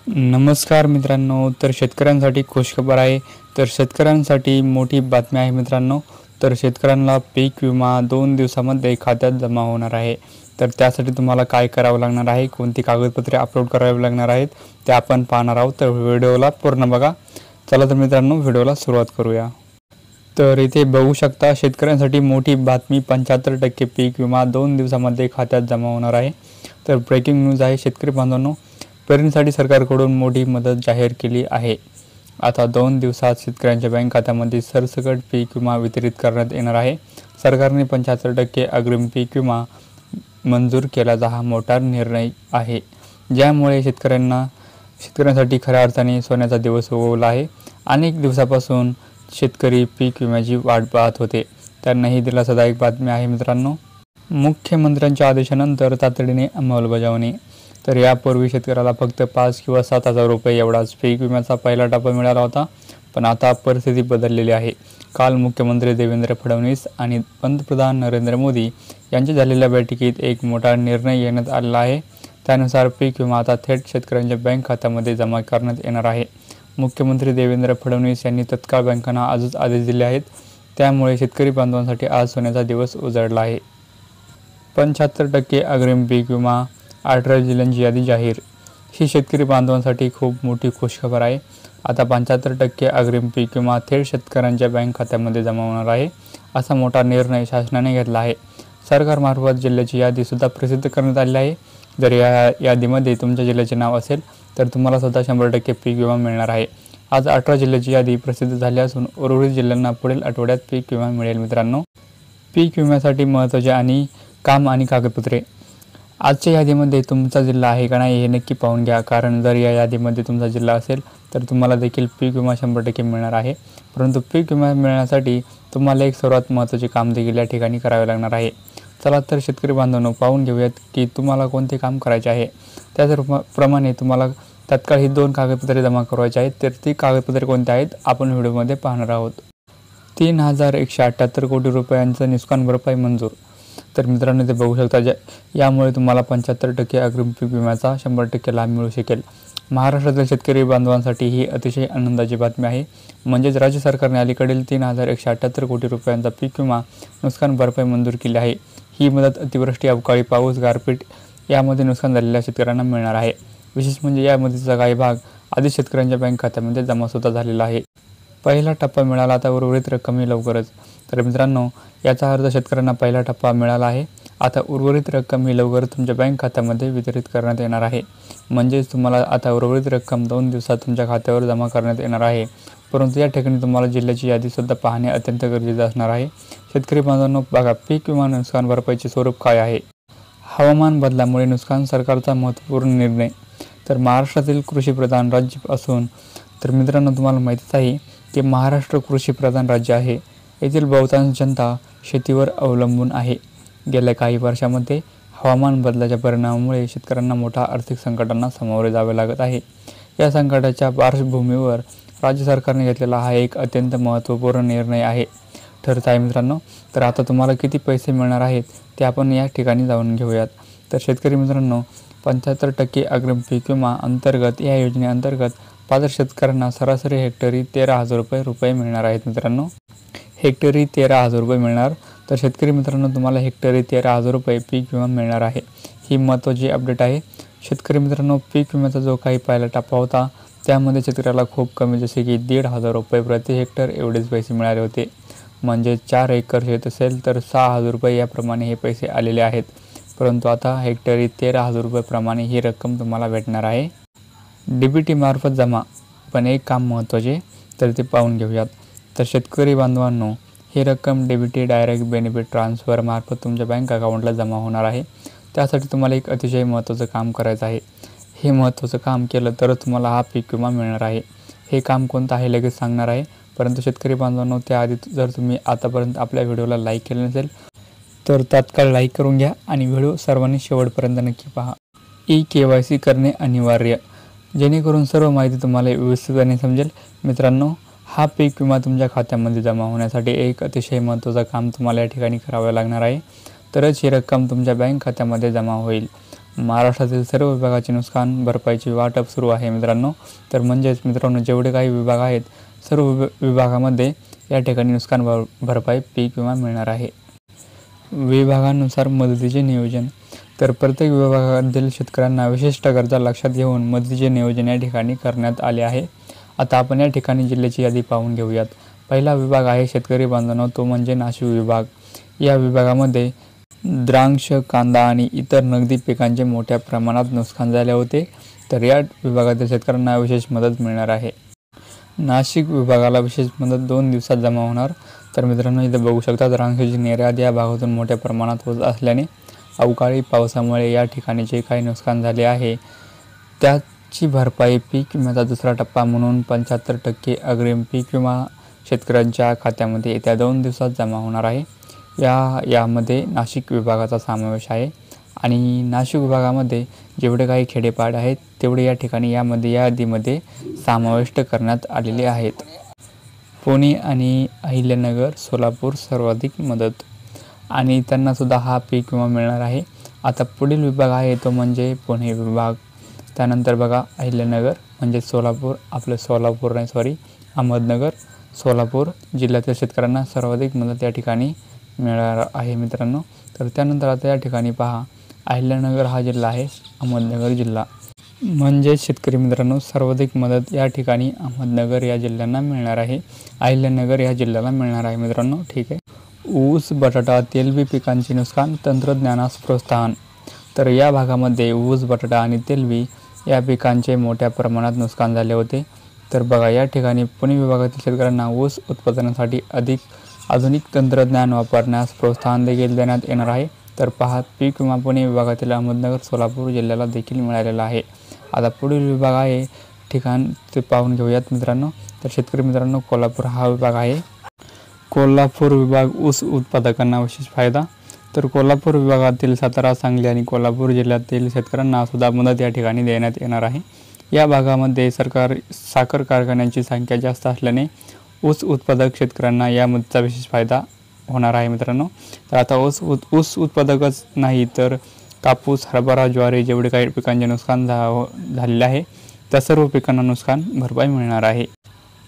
नमस्कार मित्रांनो, तर शेतकऱ्यांसाठी खुशखबर आहे। तर शेतकऱ्यांसाठी मोठी बातमी आहे मित्रांनो। तर शेतकऱ्यांना पीक विमा 2 दिवसांमध्ये खात्यात जमा होणार आहे। तर त्यासाठी तुम्हाला काय करावं लागणार आहे, कोणती कागदपत्रे अपलोड करावी लागणार आहेत ते आपण पाहणार आहोत। तर व्हिडिओला पूर्ण बघा। चला तर मित्रांनो, व्हिडिओला सुरुवात करूया। तर इथे बघू शकता, शेतकऱ्यांसाठी मोठी बातमी, 75% पीक विमा 2 दिवसांमध्ये खात्यात जमा होणार आहे। तर ब्रेकिंग न्यूज आहे शेतकरी बांधवांनो। पेरणीसाठी सरकारकडून मोठी मदत जाहीर केली आहे। आता 2 दिवसात शेतकऱ्यांच्या बँक खात्यामध्ये सरसकट पीक विमा वितरित करण्यात येणार आहे। सरकारने 75% अग्रिम पीक विमा मंजूर केल्याचा हा मोठा निर्णय आहे, ज्यामुळे शेतकऱ्यांसाठी खऱ्या अर्थाने सोन्याचा दिवस उगवला आहे। अनेक दिवसापासून शेतकरी पीक विम्याची वाट पाहत होते, त्यांना ही दिलासादायक बातमी आहे मित्रांनो। मुख्यमंत्र्यांच्या आदेशानंतर तातडीने अंमलबजावणी। तर यापूर्वी शेतकऱ्याला फक्त 5 किंवा 7,000 रुपये एवढाच पीक विम्याचा पहिला टप्पा मिळाला होता, पण आता परिस्थिती बदललेली आहे। काल मुख्यमंत्री देवेंद्र फडणवीस आणि पंतप्रधान नरेंद्र मोदी यांच्या झालेल्या बैठकीत एक मोठा निर्णय घेण्यात आला आहे। त्यानुसार पीक विमा आता थेट शेतकऱ्यांच्या बँक खात्यामध्ये जमा करण्यात येणार आहे। मुख्यमंत्री देवेंद्र फडणवीस यांनी तत्काळ बँकांना आजच आदेश दिले आहेत, त्यामुळे शेतकरी बांधवांसाठी आज सोन्याचा दिवस उजळला आहे। 75% अग्रिम पीक विमा, 18 जिल्ह्यांची यादी जाहीर। ही शेतकरी बांधवांसाठी खूप मोठी खुशखबर आहे। आता 75% अग्रिम पीक विमा थेट शेतकऱ्यांच्या बँक खात्यामध्ये जमा होणार आहे, असा मोठा निर्णय शासनाने घेतला आहे। सरकारमार्फत जिल्ह्याची यादीसुद्धा प्रसिद्ध करण्यात आली आहे। जर या यादीमध्ये तुमच्या जिल्ह्याचे नाव असेल तर तुम्हाला सुद्धा 100% पीक विमा मिळणार आहे। आज 18 जिल्ह्याची यादी प्रसिद्ध झाली असून उर्वरित जिल्ह्यांना पुढील आठवड्यात पीक विमा मिळेल मित्रांनो। पीक विम्यासाठी महत्त्वाचे काम आणि कागदपत्रे। आजच्या यादीमध्ये तुमचा जिल्हा आहे का नाही हे नक्की पाहून घ्या, कारण जर या यादीमध्ये तुमचा जिल्हा असेल तर तुम्हाला देखील पीक विमा 100% मिळणार आहे। परंतु पीक विमा मिळण्यासाठी तुम्हाला एक सर्वात महत्त्वाचे काम देखील या ठिकाणी करावे लागणार आहे। चला तर शेतकरी बांधवांनो, पाहून घेऊयात की तुम्हाला कोणते काम करायचे आहे। त्याचप्रमाणे तुम्हाला तत्काळ ही 2 कागदपत्रे जमा करायची आहेत। तर ती कागदपत्रे कोणती आहेत आपण व्हिडिओमध्ये पाहणार आहोत। 3,178 कोटी रुपयांचं नुकसान भरपाई मंजूर। तर मित्रांनो, ते बघू शकता, यामुळे तुम्हाला 75% अग्रिम पीक विम्याचा 100% लाभ मिळू शकेल। महाराष्ट्रातील शेतकरी बांधवांसाठी ही अतिशय आनंदाची बातमी आहे। म्हणजेच राज्य सरकारने अलीकडील 3,178 कोटी रुपयांचा पीक विमा नुकसान भरपाई मंजूर केली आहे। ही मदत अतिवृष्टी, अवकाळी पाऊस, गारपीट यामध्ये नुकसान झालेल्या शेतकऱ्यांना मिळणार आहे। विशेष म्हणजे या मदतीचा काही भाग आधी शेतकऱ्यांच्या बँक खात्यामध्ये जमासुद्धा झालेला आहे। पहिला टप्पा मिळाला, आता उर्वरित रक्कमही लवकरच। तर मित्रांनो, याचा अर्थ शेतकऱ्यांना पहिला टप्पा मिळाला आहे, आता उर्वरित रक्कम ही लवकरच तुमच्या बँक खात्यामध्ये वितरित करण्यात येणार आहे। म्हणजेच तुम्हाला आता उर्वरित रक्कम 2 दिवसात तुमच्या खात्यावर जमा करण्यात येणार आहे। परंतु या ठिकाणी तुम्हाला जिल्ह्याची यादीसुद्धा पाहणे अत्यंत गरजेचे असणार आहे। शेतकरी बांधवांनो, बघा, पीक विमा नुकसान भरपाईचे स्वरूप काय आहे। हवामान बदलामुळे नुकसान, सरकारचा महत्त्वपूर्ण निर्णय। तर महाराष्ट्रातील कृषीप्रधान राज्य असून, तर मित्रांनो तुम्हाला माहितीच आहे की महाराष्ट्र कृषीप्रधान राज्य आहे। येथील बहुतांश जनता शेतीवर अवलंबून आहे। गेल्या काही वर्षांमध्ये हवामान बदलाच्या परिणामामुळे शेतकऱ्यांना मोठ्या आर्थिक संकटांना सामोरे जावे लागत आहे। या संकटाच्या पार्श्वभूमीवर राज्य सरकारने घेतलेला हा एक अत्यंत महत्त्वपूर्ण निर्णय ठरत आहे मित्रांनो। तर आता तुम्हाला किती पैसे मिळणार आहेत ते आपण या ठिकाणी जाणून घेऊयात। तर शेतकरी मित्रांनो, 75% अग्रिम पीक विमा अंतर्गत या योजनेअंतर्गत पात्र शेतकऱ्यांना सरासरी हेक्टरी 13,000 रुपये मिळणार आहेत मित्रांनो। हेक्टरी 13,000 रुपये मिळणार। तर शेतकरी मित्रांनो, तुम्हाला हेक्टरी 13,000 रुपये पीक विमा मिळणार आहे। ही महत्त्वाची अपडेट आहे। शेतकरी मित्रांनो, पीक विम्याचा जो काही पहिला टप्पा होता त्यामध्ये शेतकऱ्याला खूप कमी, जसे की 1,500 रुपये प्रति हेक्टर एवढेच पैसे मिळाले होते। म्हणजे 4 एकर शेत असेल तर 6,000 रुपये याप्रमाणे हे पैसे आलेले आहेत। परंतु आता हेक्टरी 13,000 रुपये प्रमाणे ही रक्कम तुम्हाला भेटणार आहे। DBT मार्फत जमा, पण एक काम महत्त्वाचे, तर ते पाहून घेऊयात। तर शेतकरी बांधवांनो, ही रक्कम DBT डायरेक्ट बेनिफिट ट्रान्सफर मार्फत तुमच्या बँक अकाउंटला जमा होणार आहे। त्यासाठी तुम्हाला एक अतिशय महत्त्वाचं काम करायचं आहे। हे महत्त्वाचं काम केलं तरच तुम्हाला हा पीक विमा मिळणार आहे। हे काम कोणतं आहे लगेच सांगणार आहे, परंतु शेतकरी बांधवांनो, त्याआधी जर तुम्ही आतापर्यंत आपल्या व्हिडिओला लाईक केलं नसेल तर तात्काळ लाईक करून घ्या आणि व्हिडिओ सर्वांनी शेवटपर्यंत नक्की पहा। KYC करणे अनिवार्य, जेणेकरून सर्व माहिती तुम्हाला व्यवस्थितपणे समजेल। मित्रांनो, हा पीक विमा तुमच्या खात्यामध्ये जमा होण्यासाठी एक अतिशय महत्त्वाचं काम तुम्हाला या ठिकाणी करावं लागणार आहे, तरच ही रक्कम तुमच्या बँक खात्यामध्ये जमा होईल। महाराष्ट्रातील सर्व विभागाचे नुकसान भरपाईची वाटप सुरू आहे मित्रांनो. तर म्हणजेच मित्रांनो, जेवढे काही विभाग आहेत सर्व विभागामध्ये या ठिकाणी नुकसान भरपाई पीक विमा मिळणार आहे. विभागानुसार मदतीचे नियोजन. तर प्रत्येक विभागातील शेतकऱ्यांना विशिष्ट गरजा लक्षात घेऊन मदतीचे नियोजन या ठिकाणी करण्यात आले आहे. आता आपण या ठिकाणी जिल्ह्याची यादी पाहून घेऊयात. पहिला विभाग आहे शेतकरी बांधवांनो, तो म्हणजे नाशिक विभाग. या विभागामध्ये द्राक्ष, कांदा आणि इतर नगदी पिकांचे मोठ्या प्रमाणात नुकसान झाले होते. तर या विभागातील शेतकऱ्यांना विशेष मदत मिळणार आहे. नाशिक विभागाला विशेष मदत 2 दिवसात जमा होणार. तर मित्रांनो, इथे बघू शकता द्राक्षाची निर्यात या भागातून मोठ्या प्रमाणात होत असल्याने अवकाळी पावसामुळे या ठिकाणी जे काही नुकसान झाले आहे त्याची भरपाई पीक विम्याचा दुसरा टप्पा म्हणून 75% अग्रिम पीक विमा शेतकऱ्यांच्या खात्यामध्ये येत्या 2 दिवसात जमा होणार आहे. यामध्ये नाशिक विभागाचा समावेश आहे आणि नाशिक विभागामध्ये जेवढे काही खेडेपाड आहेत तेवढे या ठिकाणी या यादीमध्ये समाविष्ट करण्यात आलेले आहेत. पुणे आणि अहिल्यानगर, सोलापूर सर्वाधिक मदत आणि त्यांनासुद्धा हा पीक विमा मिळणार आहे. आता पुढील विभाग आहे तो म्हणजे पुणे विभाग. त्यानंतर बघा अहिल्यानगर म्हणजे अहमदनगर, सोलापूर जिल्ह्यातील शेतकऱ्यांना सर्वाधिक मदत या ठिकाणी मिळणार आहे मित्रांनो. तर त्यानंतर आता या ठिकाणी पहा, अहिल्यानगर हा जिल्हा आहे, अहमदनगर जिल्हा. म्हणजे शेतकरी मित्रांनो, सर्वाधिक मदत या ठिकाणी अहमदनगर या जिल्ह्यांना मिळणार आहे, अहिल्यानगर या जिल्ह्याला मिळणार आहे मित्रांनो. ठीक आहे. ऊस, बटाटा, तेलबी पिकांचे नुकसान, तंत्रज्ञानास प्रोत्साहन. तर या भागामध्ये ऊस, बटाटा आणि तेलबी या पिकांचे मोठ्या प्रमाणात नुकसान झाले होते. तर बघा, या ठिकाणी पुणे विभागातील शेतकऱ्यांना ऊस उत्पादनासाठी अधिक आधुनिक तंत्रज्ञान वापरण्यास प्रोत्साहन देखील देण्यात येणार आहे. तर पहा, पीक विमा पुणे विभागातील अहमदनगर, सोलापूर जिल्ह्याला देखील मिळालेला आहे. आता पुढील विभाग आहे ठिकाण ते पाहून घेऊयात मित्रांनो. तर शेतकरी मित्रांनो, कोल्हापूर हा विभाग आहे. कोल्हापूर विभाग ऊस उत्पादकांना विशेष फायदा. तर कोल्हापूर विभागातील सातारा, सांगली आणि कोल्हापूर जिल्ह्यातील शेतकऱ्यांना सुद्धा मदत या ठिकाणी देण्यात येणार आहे. या भागामध्ये साखर कारखान्यांची संख्या जास्त असल्याने ऊस उत्पादक शेतकऱ्यांना या मदतीचा विशेष फायदा होणार आहे मित्रांनो. तर आता ऊस उत्पादकच नाही तर कापूस, हरभरा, ज्वारी जेवढे काही पिकांचे नुकसान झालेले आहे त्या सर्व पिकांना नुकसान भरपाई मिळणार आहे.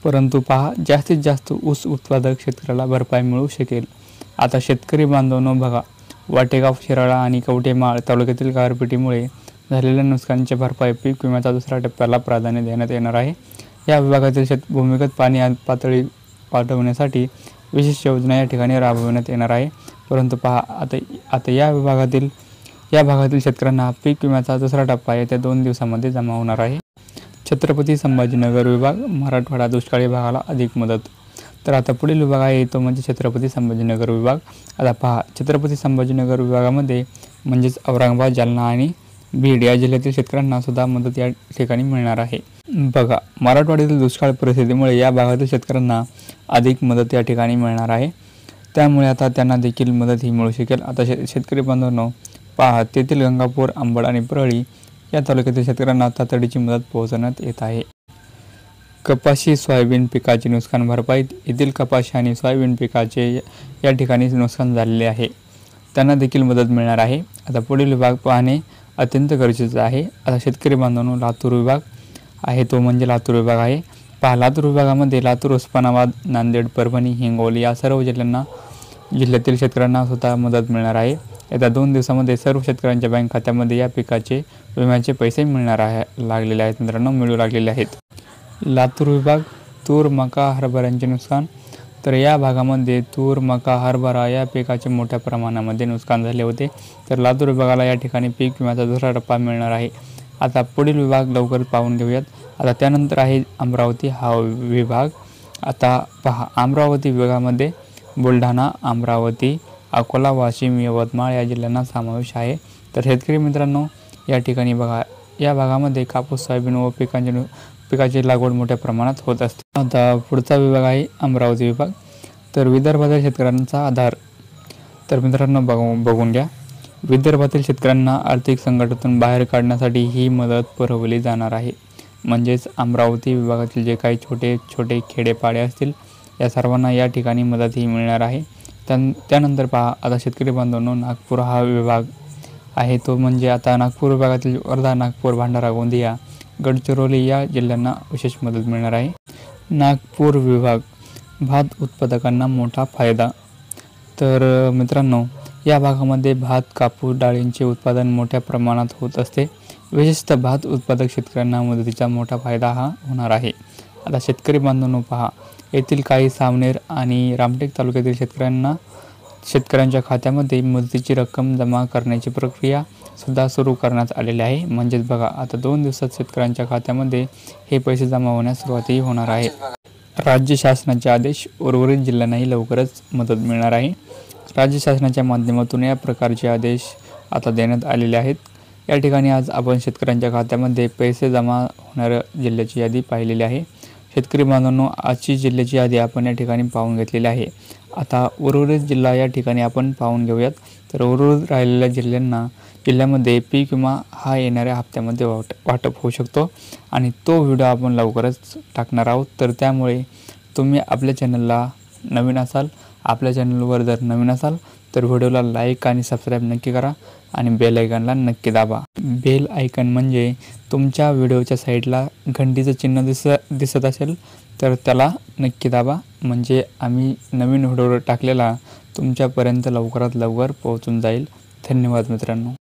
परंतु पहा, जास्तीत जास्त ऊस उत्पादक शेतकऱ्याला भरपाई मिळू शकेल. आता शेतकरी बांधवांनो बघा, वाटेगाव, शिराळा आणि कवठेमाळ तालुक्यातील गारपिटीमुळे झालेल्या नुकसानीची भरपाई पीक विम्याच्या दुसऱ्या टप्प्याला प्राधान्य देण्यात येणार आहे. या विभागातील भूमिगत पाणी पातळी वाढवण्यासाठी विशेष योजना या ठिकाणी राबविण्यात येणार आहे. परंतु पहा, आता या भागातील शेतकऱ्यांना पीक विम्याचा दुसरा टप्पा येत्या 2 दिवसामध्ये जमा होणार आहे. छत्रपती संभाजीनगर विभाग, मराठवाडा दुष्काळी भागाला अधिक मदत. तर आता पुढील विभाग आहे तो म्हणजे छत्रपती संभाजीनगर विभाग. आता पहा, छत्रपती संभाजीनगर विभागामध्ये म्हणजेच औरंगाबाद, जालना आणि बीड या जिल्ह्यातील शेतकऱ्यांना सुद्धा मदत या ठिकाणी मिळणार आहे. बघा, मराठवाड्यातील दुष्काळ परिस्थितीमुळे या भागातील शेतकऱ्यांना अधिक मदत या ठिकाणी मिळणार आहे. त्यामुळे आता त्यांना देखील मदत ही मिळू शकेल. आता शेतकरी बांधवांनो पहा, तेथील गंगापूर, अंबड आणि परळी या तालुक्यातील शेतकऱ्यांना तातडीची मदत पोहोचवण्यात येत आहे. कपाशी, सोयाबीन पिकाचे नुकसान भरपाई. येथील कपाशी आणि सोयाबीन पिकाचे या ठिकाणी नुकसान झालेले आहे, त्यांना देखील मदत मिळणार आहे. आता पुढील विभाग पाहणे अत्यंत गरजेचं आहे. आता शेतकरी बांधवांनो, लातूर विभाग आहे तो म्हणजे लातूर विभाग आहे. पहा, लातूर विभागामध्ये लातूर, उस्मानाबाद, नांदेड, परभणी, हिंगोली या सर्व जिल्ह्यातील शेतकऱ्यांना सुद्धा मदत मिळणार आहे. येत्या 2 दिवसामध्ये सर्व शेतकऱ्यांच्या बँक खात्यामध्ये या पिकाचे विम्याचे पैसे लागलेले आहेत मित्रांनो, मिळू लागलेले आहेत. लातूर विभाग तूर, मका, हरभऱ्यांचे नुकसान. तर या भागामध्ये तूर, मका, हरभरा या पिकाचे मोठ्या प्रमाणामध्ये नुकसान झाले होते. तर लातूर विभागाला या ठिकाणी पीक विम्याचा दुसरा टप्पा मिळणार आहे. आता पुढील विभाग लवकर पाहून घेऊयात. आता त्यानंतर आहे अमरावती हा विभाग. आता पहा, अमरावती विभागामध्ये बुलढाणा, अमरावती, अकोला, वाशिम, यवतमाळ या जिल्ह्यांना समावेश आहे. तर शेतकरी मित्रांनो, या ठिकाणी बघा, या भागामध्ये कापूस, सोयाबीन व पिकाची लागवड मोठ्या प्रमाणात होत असते. आता पुढचा विभाग आहे अमरावती विभाग. तर विदर्भातील शेतकऱ्यांचा आधार. तर मित्रांनो बघून घ्या, विदर्भातील शेतकऱ्यांना आर्थिक संकटातून बाहेर काढण्यासाठी ही मदत पुरवली जाणार आहे. म्हणजेच अमरावती विभागातील जे काही छोटे छोटे खेडेपाडे असतील या सर्वांना या ठिकाणी मदत ही मिळणार आहे. त्यानंतर पहा, आता शेतकरी बांधवांनो, नागपूर हा विभाग. आहे तो म्हणजे आता नागपूर विभागातील वर्धा, नागपूर, भंडारा, गोंदिया, गडचिरोली या जिल्ह्यांना विशेष मदत मिळणार आहे. नागपूर विभाग, भात उत्पादकांना मोठा फायदा. तर मित्रांनो, या भागामध्ये भात, कापूस, डाळींचे उत्पादन मोठ्या प्रमाणात होत असते. विशेषतः भात उत्पादक शेतकऱ्यांना मदतीचा मोठा फायदा होणार आहे. आता शेतकरी बांधवांनो पहा, येथील काही सावनेर आणि रामटेक तालुक्यातील शेतकऱ्यांच्या खात्यामध्ये मदतीची रक्कम जमा करण्याची प्रक्रिया सुद्धा सुरू करण्यात आलेली आहे. म्हणजेच बघा, आता 2 दिवसात शेतकऱ्यांच्या खात्यामध्ये हे पैसे जमा होण्यास सुरुवातही होणार आहे. राज्य शासनाचे आदेश, उर्वरित जिल्ह्यांनाही लवकरच मदत मिळणार आहे. राज्य शासनाच्या माध्यमातून या प्रकारचे आदेश आता देण्यात आलेले आहेत. या ठिकाणी आज आपण शेतकऱ्यांच्या खात्यामध्ये पैसे जमा होणाऱ्या जिल्ह्याची यादी पाहिलेली आहे. शेतकरी बांधवांनो, आजची जिल्ह्याची यादी आपण या ठिकाणी पाहून घेतलेली आहे. आता उर्वरित जिल्हा या ठिकाणी आपण पाहून घेऊयात. तर उर्वरित राहिलेल्या जिल्ह्यामध्ये पीक विमा हा येणाऱ्या हप्त्यामध्ये वाटप होऊ शकतो आणि तो व्हिडिओ आपण लवकरच टाकणार आहोत. तर त्यामुळे तुम्ही आपल्या चॅनलला नवीन असाल, आपल्या चॅनलवर जर नवीन असाल तर व्हिडिओला लाईक आणि सबस्क्राईब नक्की करा आणि बेल आयकॉनला नक्की दाबा. बेल आयकॉन म्हणजे तुमच्या व्हिडिओच्या साईडला घंटीचं चिन्ह दिसत असेल तर त्याला नक्की दाबा. म्हणजे आम्ही नवीन व्हिडिओ टाकलेला तुमच्यापर्यंत लवकरात लवकर पोहोचून जाईल. धन्यवाद मित्रांनो.